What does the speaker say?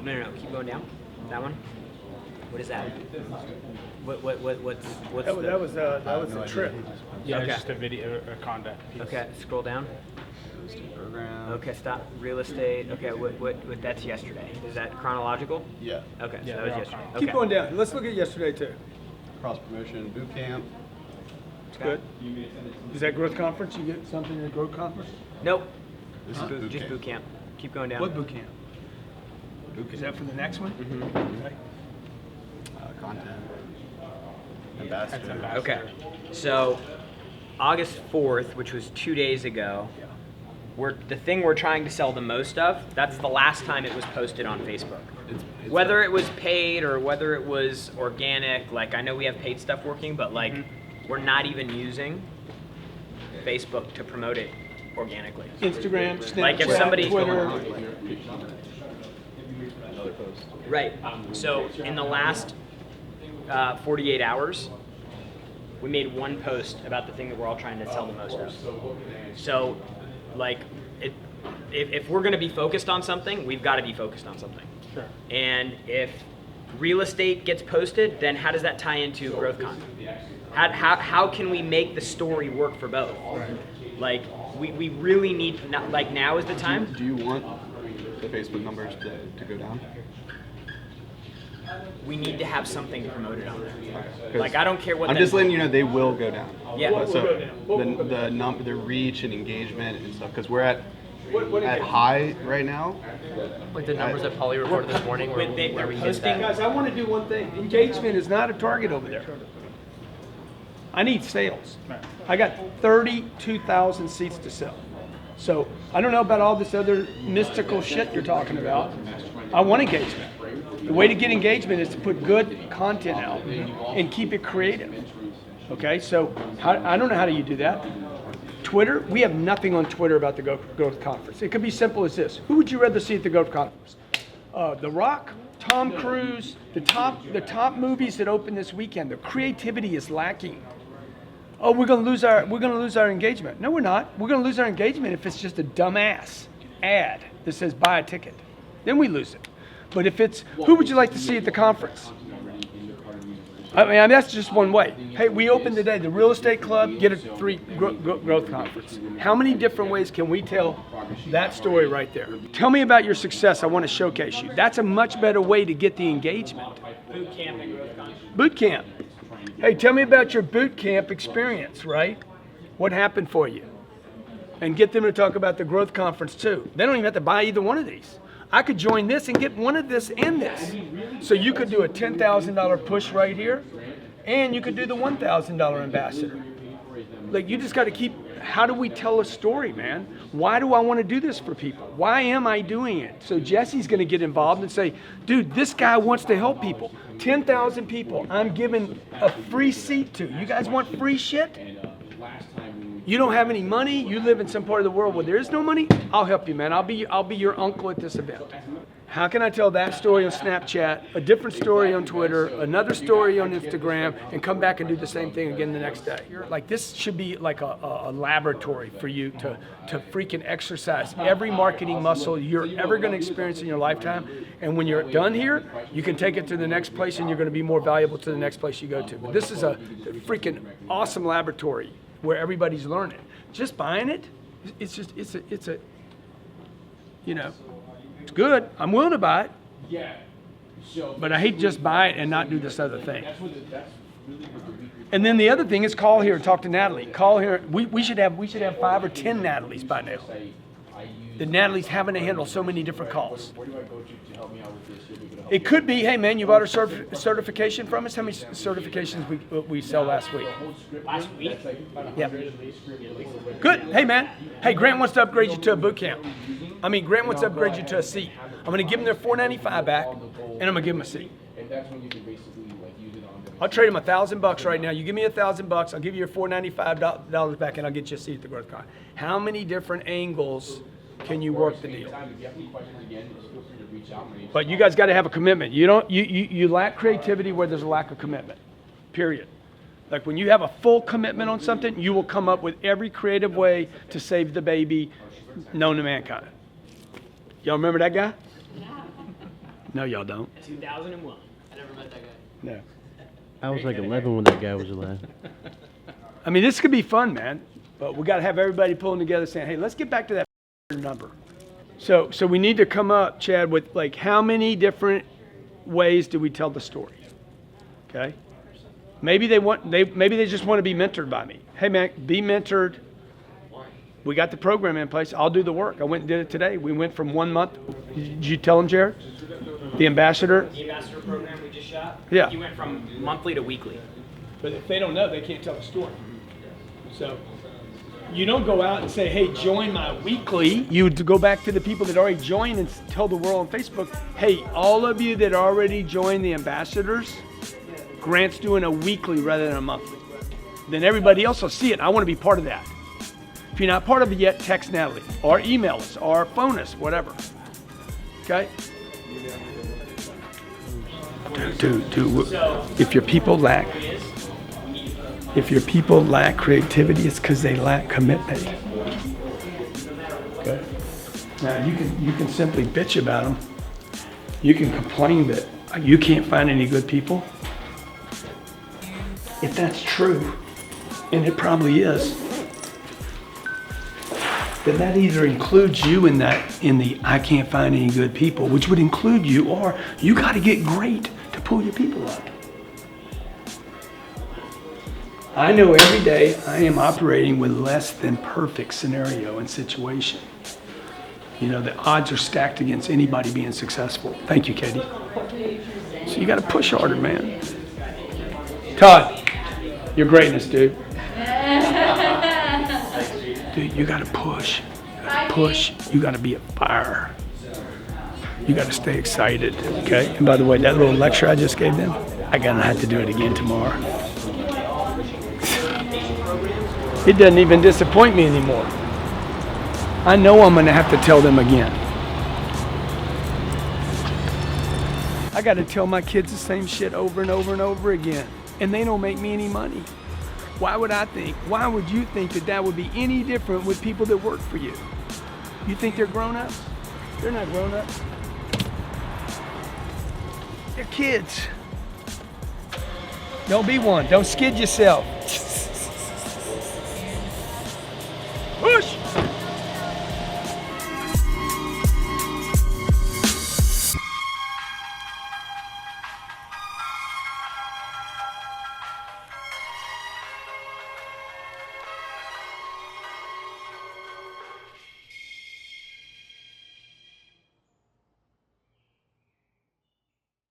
No. Keep going down. That one. What is that? What's That was a trip. Yeah, Okay. it's just a video or content piece. Okay, scroll down. Program. Okay, stop. Real estate. Okay, what that's yesterday. Is that chronological? Yeah. Okay, Yeah, so that they're was all yesterday. chronological. Okay. Keep going down. Let's look at yesterday too. Cross promotion boot camp. It's good. Is that growth conference? You get something in the growth conference? Nope. This is boot Just camp. boot camp. Keep going down. What boot camp? Is that for the next one? Mm-hmm. Okay. Content. Ambassador. Okay. So August 4th, which was 2 days ago, the thing we're trying to sell the most of, that's the last time it was posted on Facebook. It's Whether it was paid or whether it was organic, like I know we have paid stuff working, but like we're not even using Facebook to promote it organically. Instagram, Snapchat, Like if somebody- Twitter. Another post. Right. So in the last 48 hours, we made one post about the thing that we're all trying to sell the most of. So, like, if we're going to be focused on something, we've got to be focused on something. Sure. And if real estate gets posted, then how does that tie into growth content? How can we make the story work for both? Like, we really need, like now is the time. Do you want the Facebook numbers to go down? We need to have something promoted on there. 'Cause Like, I don't care what I'm just letting you know they will go down. Yeah. So the reach and engagement and stuff, because we're at high right now. Like the numbers that Polly reported this morning, where When they're we hit posting- that. Guys, I want to do one thing. Engagement is not a target over there. I need sales. I got 32,000 seats to sell. So I don't know about all this other mystical shit you're talking about. I want engagement. The way to get engagement is to put good content out and keep it creative. Okay, so I don't know how do you do that. Twitter, we have nothing on Twitter about the growth conference. It could be simple as this. Who would you rather see at the growth conference? The Rock, Tom Cruise, the top movies that open this weekend. The creativity is lacking. Oh, we're gonna lose our engagement. No, we're not. We're gonna lose our engagement if it's just a dumbass ad that says buy a ticket. Then we lose it. But if it's who would you like to see at the conference? I mean, that's just one way. Hey, we opened today the real estate club, get a free growth conference. How many different ways can we tell that story right there? Tell me about your success. I want to showcase you. That's a much better way to get the engagement. Boot camp and growth content. Boot camp. Hey, tell me about your boot camp experience, right? What happened for you? And get them to talk about the growth conference too. They don't even have to buy either one of these. I could join this and get one of this and this. So you could do a $10,000 push right here, and you could do the $1,000 ambassador. Like, you just got to keep, how do we tell a story, man? Why do I want to do this for people? Why am I doing it? So Jesse's going to get involved and say, dude, this guy wants to help people. 10,000 people I'm giving a free seat to. You guys want free shit? You don't have any money, you live in some part of the world where there is no money, I'll help you, man. I'll be your uncle at this event. How can I tell that story on Snapchat, a different story on Twitter, another story on Instagram, and come back and do the same thing again the next day? Like, this should be like a laboratory for you to freaking exercise every marketing muscle you're ever going to experience in your lifetime. And when you're done here, you can take it to the next place and you're going to be more valuable to the next place you go to. But this is a freaking awesome laboratory where everybody's learning. Just buying it, it's good. I'm willing to buy it. But I hate just buy it and not do this other thing. And then the other thing is call here and talk to Natalie. Call here. We should have 5 or 10 Natalies by now. The Natalie's having to handle so many different calls. It could be, hey man, you bought a certification from us? How many certifications we sell last week? Last week? Yeah. Good. Hey man. Hey, Grant wants to upgrade you to a boot camp. Grant wants to upgrade you to a seat. I'm going to give him their $495 back, and I'm going to give him a seat. I'll trade him $1,000 right now. You give me $1,000, I'll give you your $495 back, and I'll get you a seat at the growth con. How many different angles can you work the deal? But you guys got to have a commitment. You lack creativity where there's a lack of commitment. Period. Like, when you have a full commitment on something, you will come up with every creative way to save the baby known to mankind. Y'all remember that guy? No, y'all don't. 2001. I never met that guy. No. I was like 11 when that guy was alive. I mean, this could be fun, man. But we got to have everybody pulling together saying, hey, let's get back to that number. So we need to come up, Chad, with like how many different ways do we tell the story? Okay? Maybe they just want to be mentored by me. Hey, man, be mentored. We got the program in place. I'll do the work. I went and did it today. We went from 1 month. Did you tell them, Jared? The ambassador? The ambassador program we just shot? Yeah. You went from monthly to weekly. But if they don't know, they can't tell the story. So you don't go out and say, hey, join my weekly. You would go back to the people that already joined and tell the world on Facebook, hey, all of you that already joined the ambassadors, Grant's doing a weekly rather than a monthly. Then everybody else will see it. I want to be part of that. If you're not part of it yet, text Natalie or email us or phone us, whatever. Okay? Dude, if your people lack creativity, it's because they lack commitment. Okay? Now you can simply bitch about them. You can complain that you can't find any good people. If that's true, and it probably is, then that either includes you in the I can't find any good people, which would include you, or you got to get great to pull your people up. I know every day I am operating with less than perfect scenario and situation. You know, the odds are stacked against anybody being successful. Thank you, Katie. So you got to push harder, man. Todd, your greatness, dude. Dude, you gotta push. You gotta push. You gotta be a fire. You gotta stay excited, okay? And by the way, that little lecture I just gave them, I gotta have to do it again tomorrow. It doesn't even disappoint me anymore. I know I'm gonna have to tell them again. I gotta tell my kids the same shit over and over and over again, and they don't make me any money. Why would you think that would be any different with people that work for you? You think they're grown-ups? They're not grown-ups. They're kids. Don't be one. Don't skid yourself.